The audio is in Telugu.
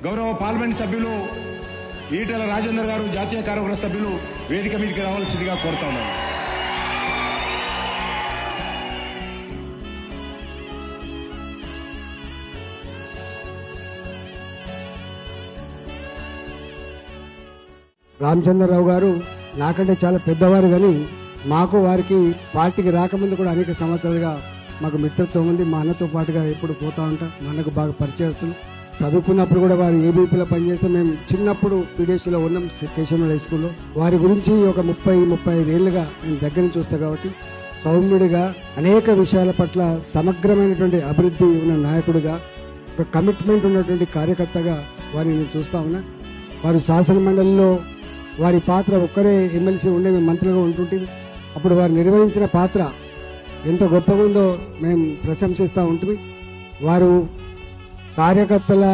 గౌరవ పార్లమెంట్ సభ్యులు ఈటెల రాజేందర్ గారు, జాతీయ కార్యవర్గ సభ్యులు వేదిక మీదకి రావాల్సిందిగా కోరుతా ఉన్నాను. రామచంద్రరావు గారు నాకంటే చాలా పెద్దవారు, కానీ మాకు వారికి పార్టీకి రాకముందు కూడా అనేక సంవత్సరాలుగా మాకు మిత్రత్వం ఉంది. మా అన్నతో పాటుగా ఎప్పుడు పోతూ ఉంటాం. మా అన్నకు బాగా పరిచయస్తులు. చదువుకున్నప్పుడు కూడా వారు ఏబీపీలో పనిచేస్తే మేము చిన్నప్పుడు పీడిఎస్లో ఉన్నాం, కేశవనాథ్ హై స్కూల్లో. వారి గురించి ఒక 35 ఏళ్ళుగా నేను దగ్గర నుంచి చూస్తాను కాబట్టి సౌమ్యుడిగా, అనేక విషయాల పట్ల సమగ్రమైనటువంటి అభివృద్ధి ఉన్న నాయకుడిగా, ఒక కమిట్మెంట్ ఉన్నటువంటి కార్యకర్తగా వారిని నేను చూస్తా ఉన్నా. వారు శాసన మండలిలో వారి పాత్ర ఒక్కరే ఎమ్మెల్సీ ఉండే మేము మంత్రులుగా ఉంటుంటుంది. అప్పుడు వారు నిర్వహించిన పాత్ర ఎంత గొప్పగా ఉందో మేము ప్రశంసిస్తూ ఉంటుంది. వారు కార్యకర్తల